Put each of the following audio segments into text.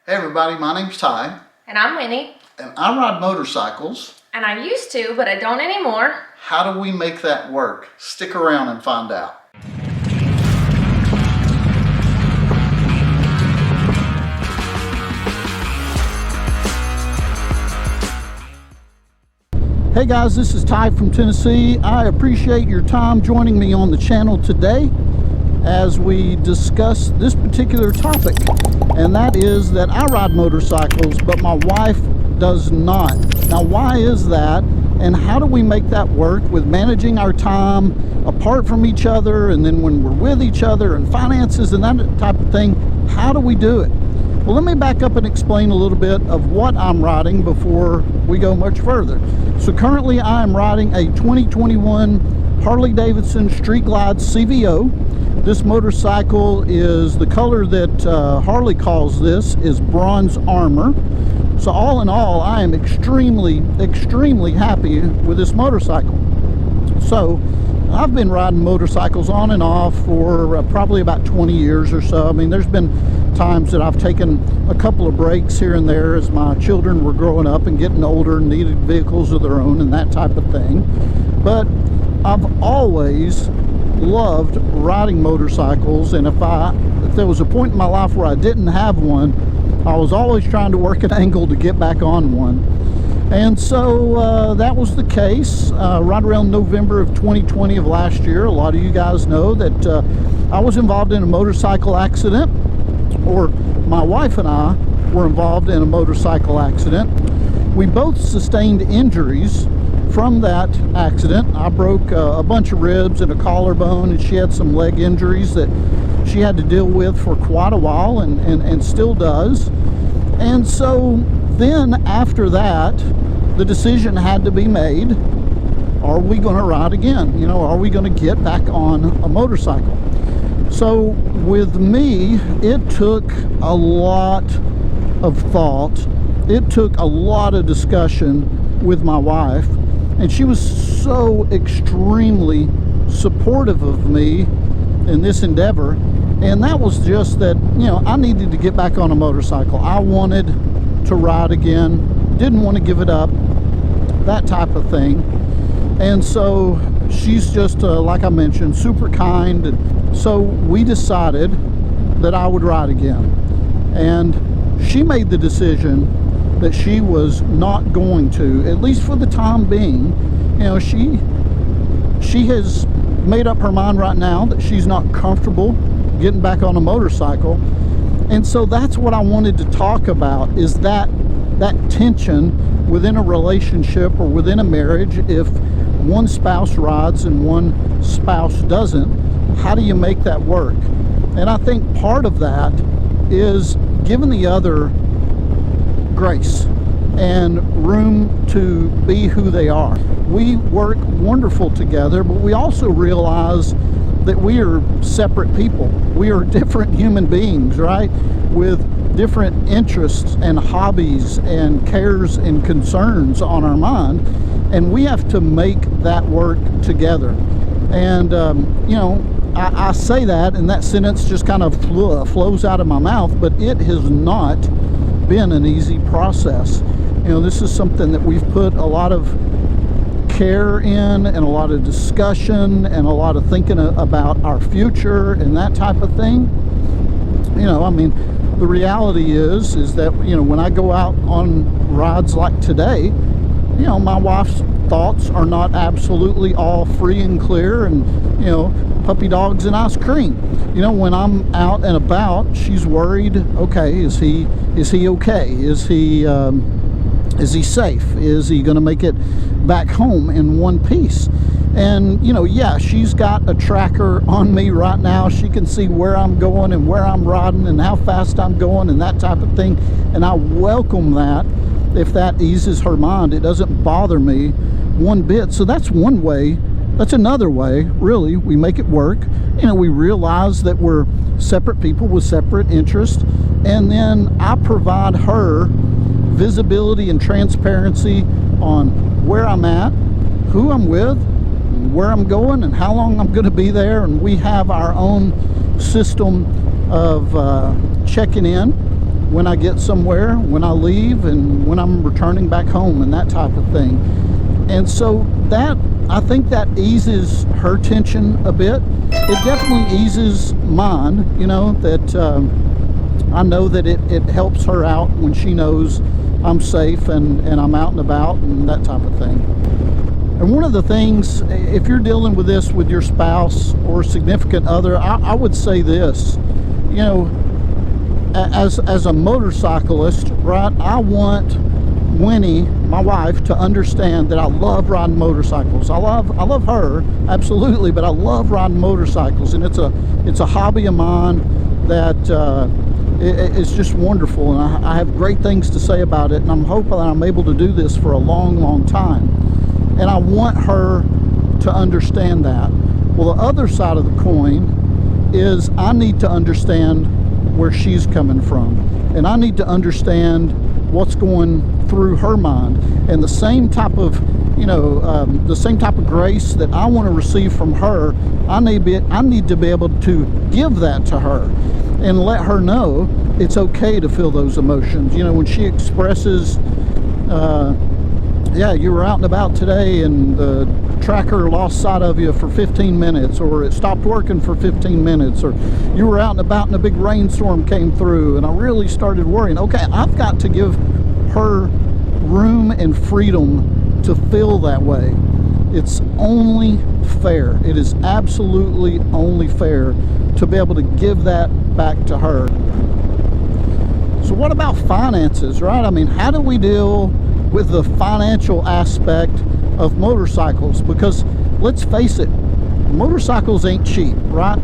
Hey everybody, my name's Ty. And I'm Winnie. And I ride motorcycles. And I used to, but I don't anymore. How do we make that work? Stick around and find out. Hey guys, this is Ty from Tennessee. I appreciate your time joining me on the channel today as we discuss this particular topic, and that is that I ride motorcycles but my wife does not. Now why is that, and how do we make that work with managing our time apart from each other, and then when we're with each other, and finances and that type of thing? How do we do it? Well, let me back up and explain a little bit of what I'm riding before we go much further. So currently I am riding a 2021 Harley Davidson Street Glide CVO. This motorcycle is, the color that Harley calls this is bronze armor. So all in all, I am extremely happy with this motorcycle. So I've been riding motorcycles on and off for probably about 20 years or so. I mean, there's been times that I've taken a couple of breaks here and there as my children were growing up and getting older and needed vehicles of their own and that type of thing. But I've always loved riding motorcycles, and if there was a point in my life where I didn't have one, I was always trying to work an angle to get back on one. And so that was the case right around November of 2020 of last year. A lot of you guys know that I was involved in a motorcycle accident, or my wife and I were involved in a motorcycle accident. We both sustained injuries from that accident. I broke a bunch of ribs and a collarbone, and she had some leg injuries that she had to deal with for quite a while, and still does. And so then after that, the decision had to be made. Are we going to ride again? You know, are we going to get back on a motorcycle? So with me, it took a lot of thought. It took a lot of discussion with my wife, and she was so extremely supportive of me in this endeavor. And that was just that, you know, I needed to get back on a motorcycle. I wanted to ride again, didn't want to give it up, that type of thing. And so she's just, like I mentioned, super kind. And so we decided that I would ride again. And she made the decision that she was not going to, at least for the time being. You know, she has made up her mind right now that she's not comfortable getting back on a motorcycle. And so that's what I wanted to talk about, is that tension within a relationship or within a marriage. If one spouse rides and one spouse doesn't, how do you make that work? And I think part of that is giving the other grace and room to be who they are. We work wonderful together, but we also realize that we are separate people. We are different human beings, right? With different interests and hobbies and cares and concerns on our mind, and we have to make that work together. And you know, I say that, and that sentence just kind of flows out of my mouth, but it has not been an easy process. You know, this is something that we've put a lot of care in, and a lot of discussion, and a lot of thinking about our future and that type of thing. You know, I mean, the reality is that, you know, when I go out on rides like today, you know, my wife's thoughts are not absolutely all free and clear, and, you know, puppy dogs and ice cream. You know, when I'm out and about, she's worried, okay, is he okay? Is he safe? Is he going to make it back home in one piece? And, you know, yeah, she's got a tracker on me right now. She can see where I'm going and where I'm riding and how fast I'm going and that type of thing. And I welcome that. If that eases her mind, it doesn't bother me one bit. So that's one way. That's another way, really, we make it work. You know, we realize that we're separate people with separate interests. And then I provide her visibility and transparency on where I'm at, who I'm with, where I'm going, and how long I'm going to be there. And we have our own system of checking in. when I get somewhere, when I leave, and when I'm returning back home, and that type of thing. And so that, I think that eases her tension a bit. It definitely eases mine, you know, that I know that it helps her out when she knows I'm safe and I'm out and about and that type of thing. And one of the things, if you're dealing with this with your spouse or significant other, I would say this, you know, as a motorcyclist, right, I want Winnie, my wife, to understand that I love riding motorcycles. I love her, absolutely, but I love riding motorcycles, and it's a hobby of mine that it's just wonderful, and I have great things to say about it, and I'm hoping that I'm able to do this for a long, long time. And I want her to understand that. Well, the other side of the coin is I need to understand where she's coming from, and I need to understand what's going through her mind, and the same type of, you know, the same type of grace that I want to receive from her, I need to be able to give that to her and let her know it's okay to feel those emotions. You know, when she expresses, yeah, you were out and about today and the tracker lost sight of you for 15 minutes, or it stopped working for 15 minutes, or you were out and about and a big rainstorm came through and I really started worrying. Okay, I've got to give her room and freedom to feel that way. It's only fair. It is absolutely only fair to be able to give that back to her. So what about finances, right? I mean, how do we deal with the financial aspect of motorcycles? Because let's face it, motorcycles ain't cheap, right?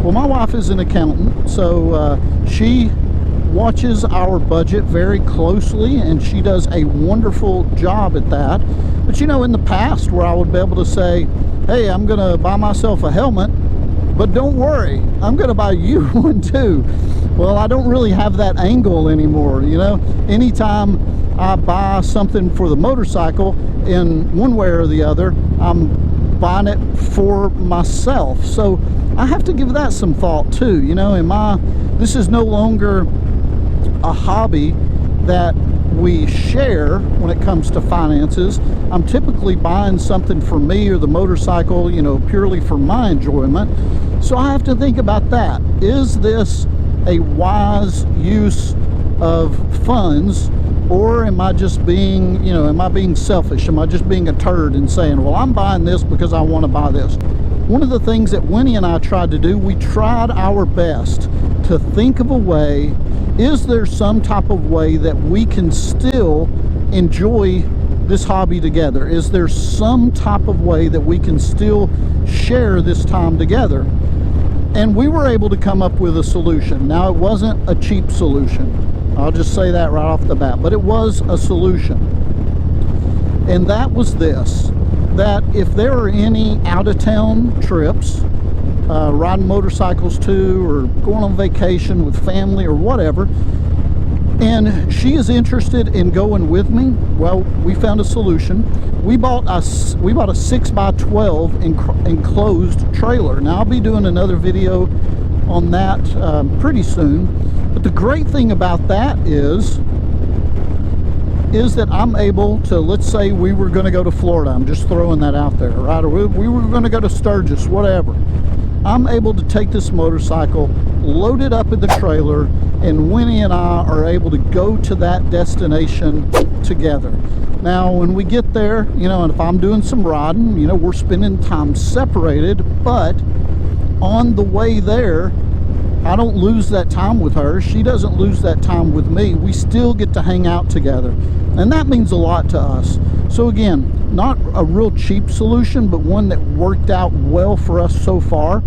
Well, my wife is an accountant, so she watches our budget very closely, and she does a wonderful job at that. But you know, in the past, where I would be able to say, hey, I'm gonna buy myself a helmet, but don't worry, I'm gonna buy you one too. Well, I don't really have that angle anymore, you know. Anytime I buy something for the motorcycle, in one way or the other, I'm buying it for myself. So I have to give that some thought too, you know. This is no longer a hobby that we share when it comes to finances. I'm typically buying something for me or the motorcycle, you know, purely for my enjoyment. So I have to think about that. Is this a wise use of funds, or am I just being, you know, am I being selfish? Am I just being a turd and saying, well, I'm buying this because I want to buy this? One of the things that Winnie and I tried to do, we tried our best to think of a way, is there some type of way that we can still enjoy this hobby together? Is there some type of way that we can still share this time together? And we were able to come up with a solution. Now, it wasn't a cheap solution. I'll just say that right off the bat, but it was a solution. And that was this, that if there are any out-of-town trips, riding motorcycles too, or going on vacation with family or whatever, and she is interested in going with me, well, we found a solution. We bought a 6x12 enclosed trailer. Now, I'll be doing another video on that pretty soon. But the great thing about that is that I'm able to, let's say we were going to go to Florida. I'm just throwing that out there, right? Or we were going to go to Sturgis, whatever. I'm able to take this motorcycle, load it up in the trailer, and Winnie and I are able to go to that destination together. Now, when we get there, you know, and if I'm doing some riding, you know, we're spending time separated, but on the way there, I don't lose that time with her. She doesn't lose that time with me. We still get to hang out together, and that means a lot to us. So again, not a real cheap solution, but one that worked out well for us so far.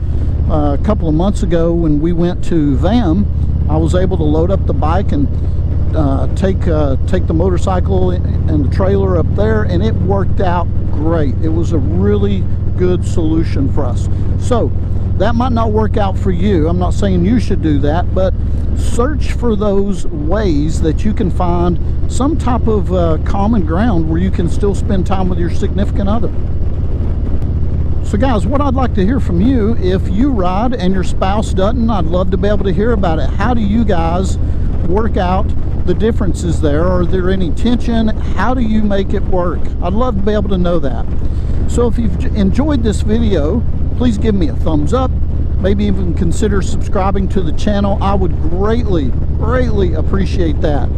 A couple of months ago when we went to VAM, I was able to load up the bike and take the motorcycle and the trailer up there, and it worked out great. It was a really good solution for us. So that might not work out for you. I'm not saying you should do that, but search for those ways that you can find some type of common ground where you can still spend time with your significant other. So guys, what I'd like to hear from you, if you ride and your spouse doesn't, I'd love to be able to hear about it. How do you guys work out the differences there? Are there any tension? How do you make it work? I'd love to be able to know that. So if you've enjoyed this video, please give me a thumbs up. Maybe even consider subscribing to the channel. I would greatly appreciate that.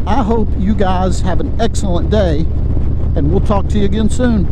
I hope you guys have an excellent day, and we'll talk to you again soon.